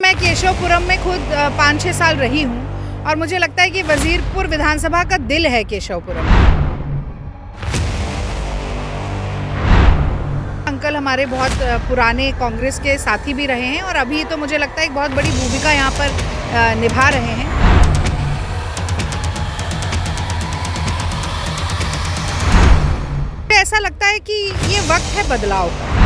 मैं केशवपुरम में खुद 5-6 साल रही हूँ और मुझे लगता है कि वजीरपुर विधानसभा का दिल है केशवपुरम। अंकल हमारे बहुत पुराने कांग्रेस के साथी भी रहे हैं और अभी तो मुझे लगता है एक बहुत बड़ी भूमिका यहाँ पर निभा रहे हैं। ऐसा लगता है कि ये वक्त है बदलाव का।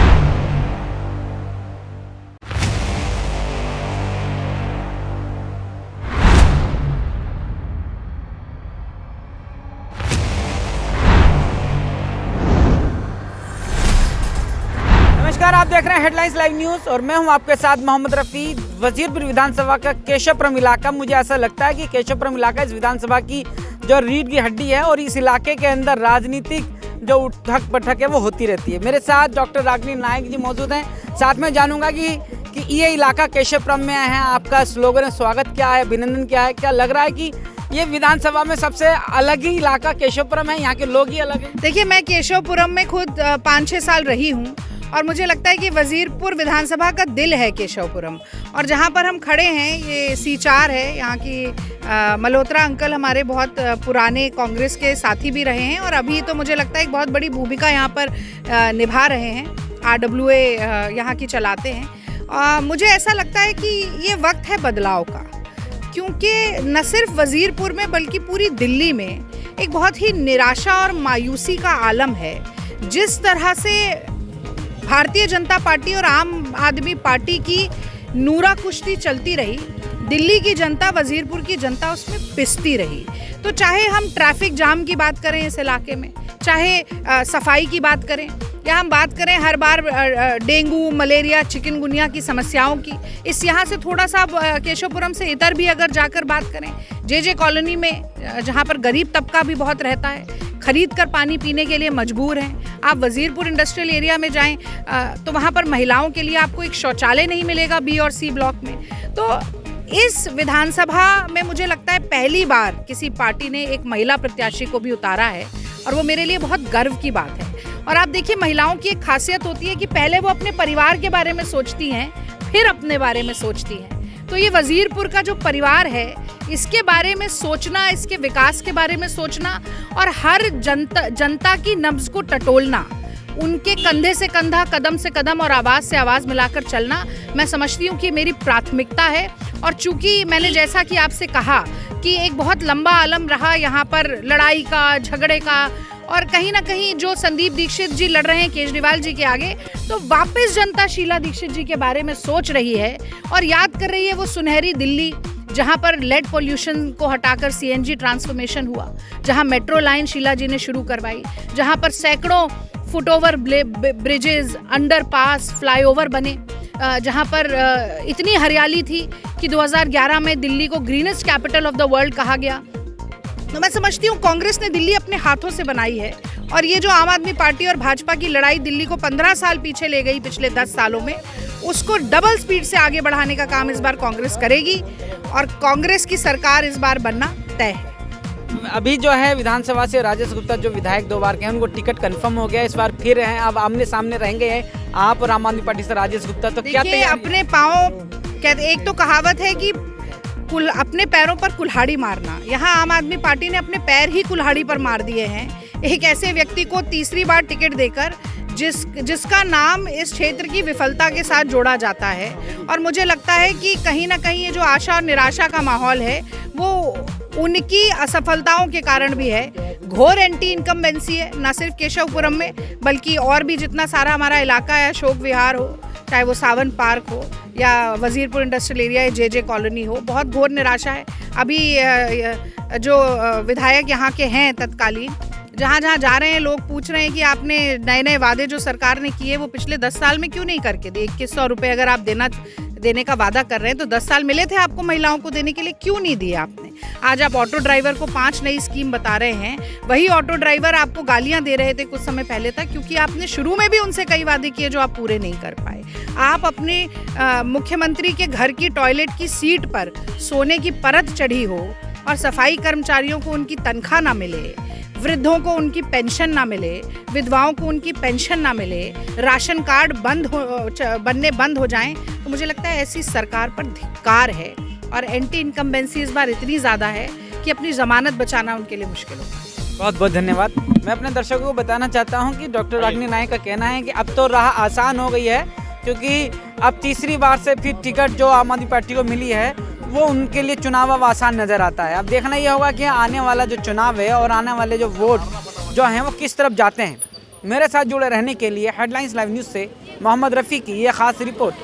नमस्कार, आप देख रहे हैं हेडलाइंस लाइव न्यूज़ और मैं हूं आपके साथ मोहम्मद रफ़ी। वजीरपुर विधानसभा का केशवपुरम इलाका, मुझे ऐसा लगता है कि केशवपुरम इलाका इस विधानसभा की जो रीढ़ की हड्डी है और इस इलाके के अंदर राजनीतिक जो उठक बैठक है वो होती रहती है। मेरे साथ डॉक्टर रागिनी नायक जी मौजूद हैं। साथ में जानूंगा कि ये इलाका केशवपुरम में है, आपका स्लोगन स्वागत क्या है, अभिनंदन क्या है, क्या लग रहा है कि ये विधानसभा में सबसे अलग ही इलाका केशवपुरम है, यहाँ के लोग ही अलग हैं? देखिए, मैं केशवपुरम में खुद 5-6 साल रही हूँ और मुझे लगता है कि वजीरपुर विधानसभा का दिल है केशवपुरम। और जहाँ पर हम खड़े हैं ये C4 है। यहाँ की मल्होत्रा अंकल हमारे बहुत पुराने कांग्रेस के साथी भी रहे हैं और अभी तो मुझे लगता है एक बहुत बड़ी भूमिका यहाँ पर निभा रहे हैं। RWA यहाँ की चलाते हैं। मुझे ऐसा लगता है कि ये वक्त है बदलाव का, क्योंकि न सिर्फ वजीरपुर में बल्कि पूरी दिल्ली में एक बहुत ही निराशा और मायूसी का आलम है। जिस तरह से भारतीय जनता पार्टी और आम आदमी पार्टी की नूरा कुश्ती चलती रही, दिल्ली की जनता, वजीरपुर की जनता उसमें पिसती रही। तो चाहे हम ट्रैफिक जाम की बात करें इस इलाके में, चाहे सफाई की बात करें, या हम बात करें हर बार डेंगू, मलेरिया, चिकनगुनिया की समस्याओं की, इस यहाँ से थोड़ा सा केशवपुरम से इधर भी अगर जाकर बात करें, जे कॉलोनी में जहाँ पर गरीब तबका भी बहुत रहता है, खरीद कर पानी पीने के लिए मजबूर हैं। आप वजीरपुर इंडस्ट्रियल एरिया में जाएं तो वहाँ पर महिलाओं के लिए आपको एक शौचालय नहीं मिलेगा B और C ब्लॉक में। तो इस विधानसभा में मुझे लगता है पहली बार किसी पार्टी ने एक महिला प्रत्याशी को भी उतारा है और वो मेरे लिए बहुत गर्व की बात है। और आप देखिए, महिलाओं की एक खासियत होती है कि पहले वो अपने परिवार के बारे में सोचती हैं, फिर अपने बारे में सोचती हैं। तो ये वजीरपुर का जो परिवार है, इसके बारे में सोचना, इसके विकास के बारे में सोचना और हर जनता की नब्ज को टटोलना, उनके कंधे से कंधा, कदम से कदम और आवाज़ से आवाज़ मिलाकर चलना, मैं समझती हूँ कि मेरी प्राथमिकता है। और चूंकि मैंने जैसा कि आपसे कहा कि एक बहुत लंबा आलम रहा यहाँ पर लड़ाई का, झगड़े का, और कहीं ना कहीं जो संदीप दीक्षित जी लड़ रहे हैं केजरीवाल जी के आगे, तो वापस जनता शीला दीक्षित जी के बारे में सोच रही है और याद कर रही है वो सुनहरी दिल्ली जहां पर लेड पोल्यूशन को हटाकर CNG ट्रांसफॉर्मेशन हुआ, जहां मेट्रो लाइन शीला जी ने शुरू करवाई, जहां पर सैकड़ों फुटओवर ब्रिजेस, अंडरपास, फ्लाईओवर बने, जहां पर इतनी हरियाली थी कि 2011 में दिल्ली को greenest capital of the world कहा गया। तो मैं समझती हूँ कांग्रेस ने दिल्ली अपने हाथों से बनाई है और ये जो आम आदमी पार्टी और भाजपा की लड़ाई दिल्ली को 15 साल पीछे ले गई पिछले 10 सालों में, उसको डबल स्पीड से आगे बढ़ाने का काम इस बार कांग्रेस करेगी और कांग्रेस की सरकार इस बार बनना तय है। अभी जो है विधानसभा से राजेश गुप्ता जो विधायक 2 बार के हैं, उनको टिकट कंफर्म हो गया, इस बार फिर हैं, अब आमने सामने रहेंगे हैं आप और आम आदमी पार्टी से राजेश गुप्ता। तो क्या अपने पाँव कहते, एक तो कहावत है कि अपने पैरों पर कुल्हाड़ी मारना, यहाँ आम आदमी पार्टी ने अपने पैर ही कुल्हाड़ी पर मार दिए हैं एक ऐसे व्यक्ति को तीसरी बार टिकट देकर जिसका नाम इस क्षेत्र की विफलता के साथ जोड़ा जाता है। और मुझे लगता है कि कहीं ना कहीं ये जो आशा और निराशा का माहौल है वो उनकी असफलताओं के कारण भी है। घोर एंटी इनकम्बेंसी है, न सिर्फ केशवपुरम में बल्कि और भी जितना सारा हमारा इलाका है, अशोक विहार हो, चाहे वो सावन पार्क हो या वजीरपुर इंडस्ट्रियल एरिया या जे कॉलोनी हो, बहुत घोर निराशा है। अभी जो विधायक यहाँ के हैं तत्कालीन, जहाँ जा रहे हैं लोग पूछ रहे हैं कि आपने नए वादे जो सरकार ने किए वो पिछले 10 साल में क्यों नहीं करके दिए। 2100 रुपये अगर आप देने का वादा कर रहे हैं तो 10 साल मिले थे आपको महिलाओं को देने के लिए, क्यों नहीं दिए आपने। आज आप ऑटो ड्राइवर को 5 नई स्कीम बता रहे हैं, वही ऑटो ड्राइवर आपको गालियां दे रहे थे कुछ समय पहले तक, क्योंकि आपने शुरू में भी उनसे कई वादे किए जो आप पूरे नहीं कर पाए। आप अपने मुख्यमंत्री के घर की टॉयलेट की सीट पर सोने की परत चढ़ी हो और सफाई कर्मचारियों को उनकी तनख्वाह ना मिले, वृद्धों को उनकी पेंशन ना मिले, विधवाओं को उनकी पेंशन ना मिले, राशन कार्ड बनने बंद हो जाएं, तो मुझे लगता है ऐसी सरकार पर धिक्कार है। और एंटी इनकम्बेंसी इस बार इतनी ज़्यादा है कि अपनी ज़मानत बचाना उनके लिए मुश्किल होगा। बहुत बहुत धन्यवाद। मैं अपने दर्शकों को बताना चाहता हूं कि डॉक्टर रागिनी नायक का कहना है कि अब तो राह आसान हो गई है, क्योंकि अब तीसरी बार से फिर टिकट जो आम आदमी पार्टी को मिली है वो उनके लिए चुनाव अब आसान नज़र आता है। अब देखना ये होगा कि आने वाला जो चुनाव है और आने वाले जो वोट जो हैं वो किस तरफ जाते हैं। मेरे साथ जुड़े रहने के लिए हेडलाइंस लाइव न्यूज़ से मोहम्मद रफ़ी की ये खास रिपोर्ट।